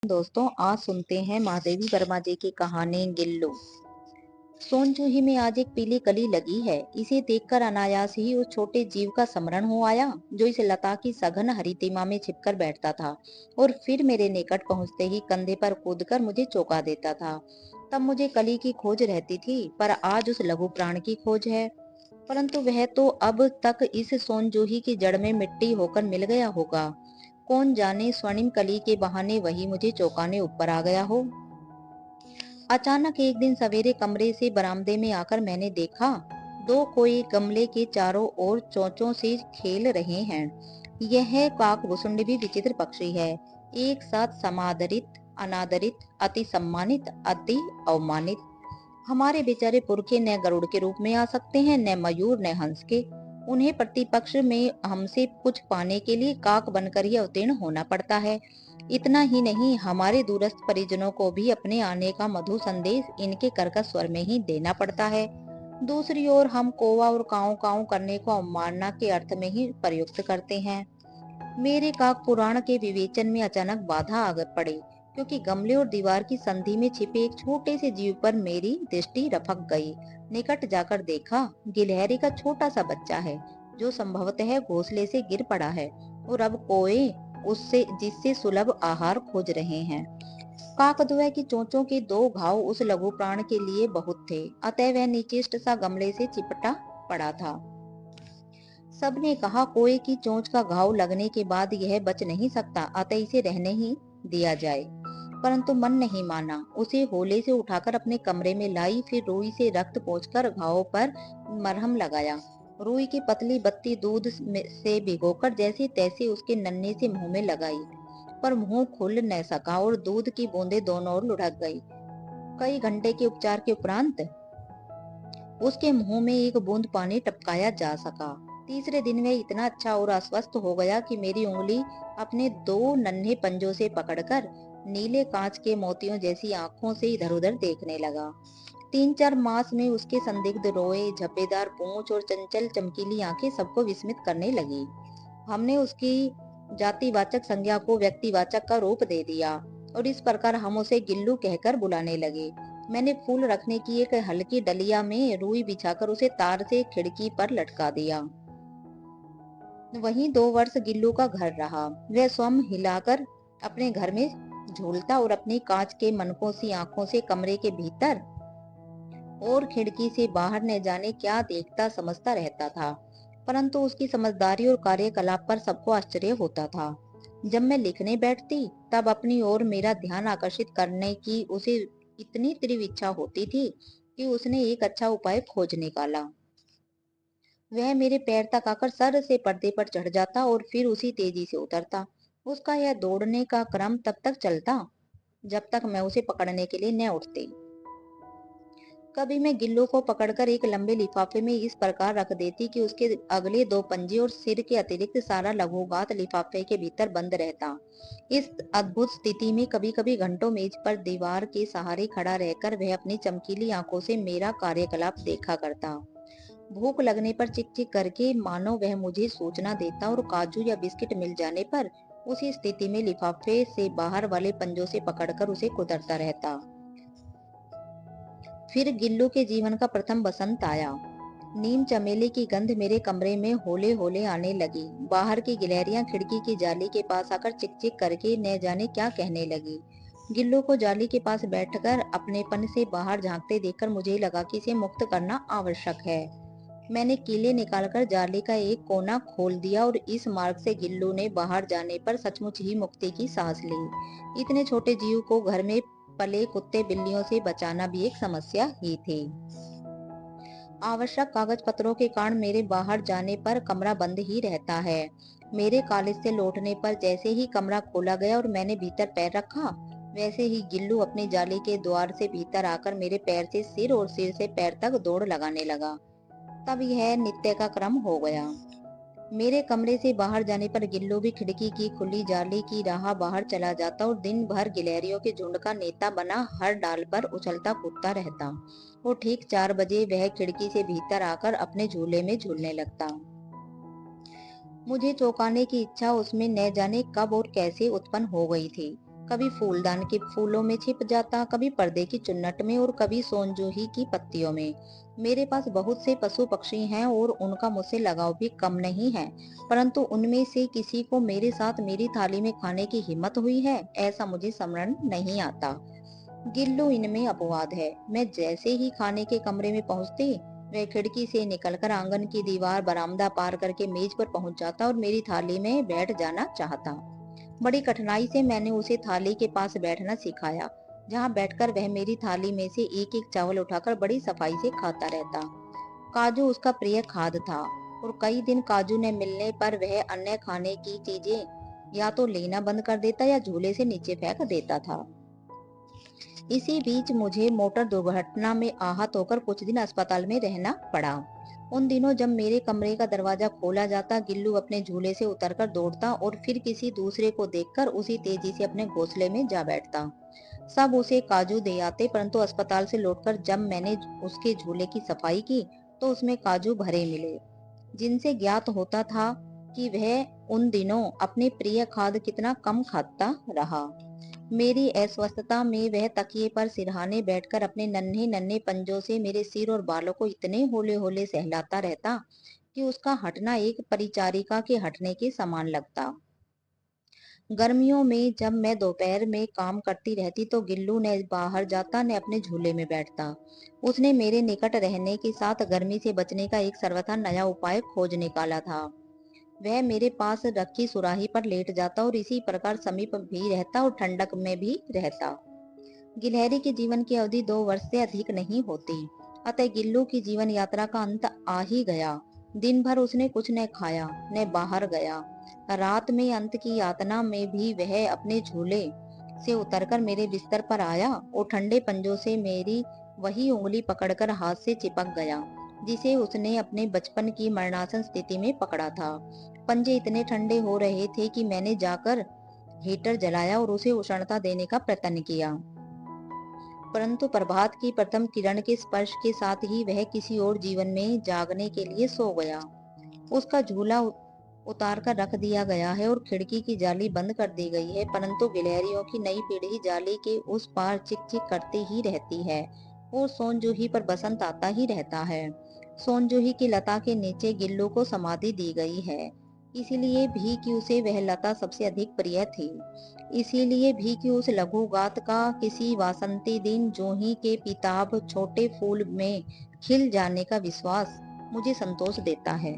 दोस्तों, आज सुनते हैं महादेवी वर्मा जी की कहानी गिल्लू। सोनजूही में आज एक पीली कली लगी है। इसे देखकर अनायास ही उस छोटे जीव का स्मरण हो आया जो इस लता की सघन हरितिमा में छिपकर बैठता था और फिर मेरे निकट पहुंचते ही कंधे पर कूदकर मुझे चौंका देता था। तब मुझे कली की खोज रहती थी, पर आज उस लघु प्राण की खोज है। परंतु वह तो अब तक इस सोनजूही की जड़ में मिट्टी होकर मिल गया होगा। कौन जाने स्वर्णिम कली के बहाने वही मुझे चौंकाने ऊपर आ गया हो। अचानक एक दिन सवेरे कमरे से बरामदे में आकर मैंने देखा, दो कोई गमले के चारों ओर चोंचों से खेल रहे हैं। यह काकभुसुंड भी विचित्र पक्षी है। एक साथ समादरित, अनादरित, अति सम्मानित, अति अवमानित। हमारे बेचारे पुरखे न गरुड़ के रूप में आ सकते हैं, न मयूर, न हंस के। उन्हें प्रतिपक्ष में हमसे कुछ पाने के लिए काक बनकर ही अवतीर्ण होना पड़ता है। इतना ही नहीं, हमारे दूरस्थ परिजनों को भी अपने आने का मधुर संदेश इनके कर्कश स्वर में ही देना पड़ता है। दूसरी ओर हम कौवा और काऊ काऊ करने को अवमानना के अर्थ में ही प्रयुक्त करते हैं। मेरे काक पुराण के विवेचन में अचानक बाधा आ पड़ी, क्योंकि गमले और दीवार की संधि में छिपे एक छोटे से जीव पर मेरी दृष्टि रपक गई। निकट जाकर देखा, गिलहरी का छोटा सा बच्चा है जो संभवतः घोंसले से गिर पड़ा है और अब कोए उससे जिससे सुलभ आहार खोज रहे हैं। काकद्वय की चोंचों के दो घाव उस लघु प्राण के लिए बहुत थे, अतः वह निचिष्ट सा गमले से चिपटा पड़ा था। सबने कहा कोए की चोंच का घाव लगने के बाद यह बच नहीं सकता, अतः इसे रहने ही दिया जाए। परंतु मन नहीं माना। उसे होले से उठाकर अपने कमरे में लाई, फिर रुई से रक्त पोंछकर घाव पर मरहम लगाया। रुई की पतली बत्ती दूध से भिगोकर जैसे तैसे उसके नन्हे से मुंह में लगाई, पर मुंह खुल न सका और दूध की बूंदें दोनों ओर लुढ़क गई। कई घंटे के उपचार के उपरांत उसके मुंह में एक बूंद पानी टपकाया जा सका। तीसरे दिन वह इतना अच्छा और अस्वस्थ हो गया कि मेरी उंगली अपने दो नन्हे पंजों से पकड़कर नीले कांच के मोतियों जैसी आंखों से इधर उधर देखने लगा। 3-4 मास में उसके संदिग्ध रोए, झब्बेदार पूंछ और चंचल चमकीली आंखें सबको विस्मित करने लगी। हमने उसकी जातिवाचक संज्ञा को व्यक्तिवाचक का रूप दे दिया और इस प्रकार हम उसे गिल्लू कहकर बुलाने लगे। मैंने फूल रखने की एक हल्की डलिया में रुई बिछाकर उसे तार से खिड़की पर लटका दिया। वहीं 2 वर्ष गिल्लू का घर रहा। वह स्वयं हिलाकर अपने घर में झूलता और अपनी कांच के मनकों सी आंखों से कमरे के भीतर और खिड़की से बाहर न जाने क्या देखता समझता रहता था। परंतु उसकी समझदारी और कार्यकलाप पर सबको आश्चर्य होता था। जब मैं लिखने बैठती, तब अपनी ओर मेरा ध्यान आकर्षित करने की उसे इतनी तीव्र इच्छा होती थी कि उसने एक अच्छा उपाय खोज निकाला। वह मेरे पैर तक आकर सर से पर्दे पर चढ़ जाता और फिर उसी तेजी से उतरता। उसका यह दौड़ने का क्रम तब तक चलता जब तक मैं उसे पकड़ने के लिए न उठती। कभी मैं गिल्लू को पकड़कर एक लंबे लिफाफे में इस प्रकार रख देती कि उसके अगले 2 पंजे और सिर के अतिरिक्त सारा लघुगात लिफाफे के भीतर बंद रहता। इस अद्भुत स्थिति में कभी कभी घंटों मेज पर दीवार के सहारे खड़ा रहकर वह अपनी चमकीली आंखों से मेरा कार्यकलाप देखा करता। भूख लगने पर चिक चिक करके मानो वह मुझे सूचना देता और काजू या बिस्किट मिल जाने पर उसी स्थिति में लिफाफे से बाहर वाले पंजों से पकड़कर उसे कुतरता रहता। फिर गिल्लू के जीवन का प्रथम बसंत आया। नीम चमेली की गंध मेरे कमरे में होले होले आने लगी। बाहर की गिलहरियां खिड़की की जाली के पास आकर चिक चिक करके न जाने क्या कहने लगी। गिल्लू को जाली के पास बैठकर अपनेपन से बाहर झांकते देखकर मुझे लगा कि इसे मुक्त करना आवश्यक है। मैंने कीले निकालकर जाली का एक कोना खोल दिया और इस मार्ग से गिल्लू ने बाहर जाने पर सचमुच ही मुक्ति की सांस ली। इतने छोटे जीव को घर में पले कुत्ते बिल्लियों से बचाना भी एक समस्या ही थी। आवश्यक कागज पत्रों के कारण मेरे बाहर जाने पर कमरा बंद ही रहता है। मेरे कॉलेज से लौटने पर जैसे ही कमरा खोला गया और मैंने भीतर पैर रखा, वैसे ही गिल्लू अपनी जाली के द्वार से भीतर आकर मेरे पैर से सिर और सिर से पैर तक दौड़ लगाने लगा। तब यह नित्य का क्रम हो गया। मेरे कमरे से बाहर जाने पर गिल्लू भी खिड़की की खुली जाली की राह बाहर चला जाता और दिन भर गिलहरियों के झुंड का नेता बना हर डाल पर उछलता कूदता रहता। वो ठीक 4 बजे वह खिड़की से भीतर आकर अपने झूले में झूलने लगता। मुझे चौंकाने की इच्छा उसमें न जाने कब और कैसे उत्पन्न हो गई थी। कभी फूलदान के फूलों में छिप जाता, कभी पर्दे की चुन्नट में और कभी सोनजूही की पत्तियों में। मेरे पास बहुत से पशु पक्षी हैं और उनका मुझसे लगाव भी कम नहीं है, परंतु उनमें से किसी को मेरे साथ मेरी थाली में खाने की हिम्मत हुई है, ऐसा मुझे स्मरण नहीं आता। गिल्लू इनमें अपवाद है। मैं जैसे ही खाने के कमरे में पहुंचती, वह खिड़की से निकलकर आंगन की दीवार, बरामदा पार करके मेज पर पहुंच जाता और मेरी थाली में बैठ जाना चाहता। बड़ी कठिनाई से मैंने उसे थाली के पास बैठना सिखाया, जहां बैठकर वह मेरी थाली में से एक एक चावल उठाकर बड़ी सफाई से खाता रहता। काजू उसका प्रिय खाद्य था और कई दिन काजू न मिलने पर वह अन्य खाने की चीजें या तो लेना बंद कर देता या झूले से नीचे फेंक देता था। इसी बीच मुझे मोटर दुर्घटना में आहत होकर कुछ दिन अस्पताल में रहना पड़ा। उन दिनों जब मेरे कमरे का दरवाजा खोला जाता, गिल्लू अपने झूले से उतरकर दौड़ता और फिर किसी दूसरे को देखकर उसी तेजी से अपने घोंसले में जा बैठता। सब उसे काजू दे आते, परंतु अस्पताल से लौटकर जब मैंने उसके झूले की सफाई की तो उसमें काजू भरे मिले, जिनसे ज्ञात होता था कि वह उन दिनों अपने प्रिय खाद्य कितना कम खाता रहा। मेरी अस्वस्थता में वह तकिए पर सिरहाने बैठकर अपने नन्हे नन्हे पंजों से मेरे सिर और बालों को इतने होले होले सहलाता रहता कि उसका हटना एक परिचारिका के हटने के समान लगता। गर्मियों में जब मैं दोपहर में काम करती रहती तो गिल्लू ने बाहर जाता न अपने झूले में बैठता। उसने मेरे निकट रहने के साथ गर्मी से बचने का एक सर्वथा नया उपाय खोज निकाला था। वह मेरे पास रखी सुराही पर लेट जाता और इसी प्रकार समीप भी रहता और ठंडक में भी रहता। गिलहरी के जीवन की अवधि 2 वर्ष से अधिक नहीं होती, अतः गिल्लू की जीवन यात्रा का अंत आ ही गया। दिन भर उसने कुछ न खाया न बाहर गया। रात में अंत की यातना में भी वह अपने झूले से उतरकर मेरे बिस्तर पर आया और ठंडे पंजों से मेरी वही उंगली पकड़कर हाथ से चिपक गया, जिसे उसने अपने बचपन की मरणासन स्थिति में पकड़ा था। पंजे इतने ठंडे हो रहे थे कि मैंने जाकर हीटर जलाया और उसे उष्णता देने का प्रयत्न किया, परंतु प्रभात की प्रथम किरण के स्पर्श के साथ ही वह किसी और जीवन में जागने के लिए सो गया। उसका झूला उतार कर रख दिया गया है और खिड़की की जाली बंद कर दी गई है, परंतु गिलहरियों की नई पीढ़ी जाली के उस पार चिक चिक करती ही रहती है और सोनजूही पर बसंत आता ही रहता है। सोनजूही की लता के नीचे गिल्लू को समाधि दी गई है, इसीलिए भी कि उसे वह लता सबसे अधिक प्रिय थी। इसीलिए भी कि उस लघुगात का किसी वासंती दिन जूही के पीताभ छोटे फूल में खिल जाने का विश्वास मुझे संतोष देता है।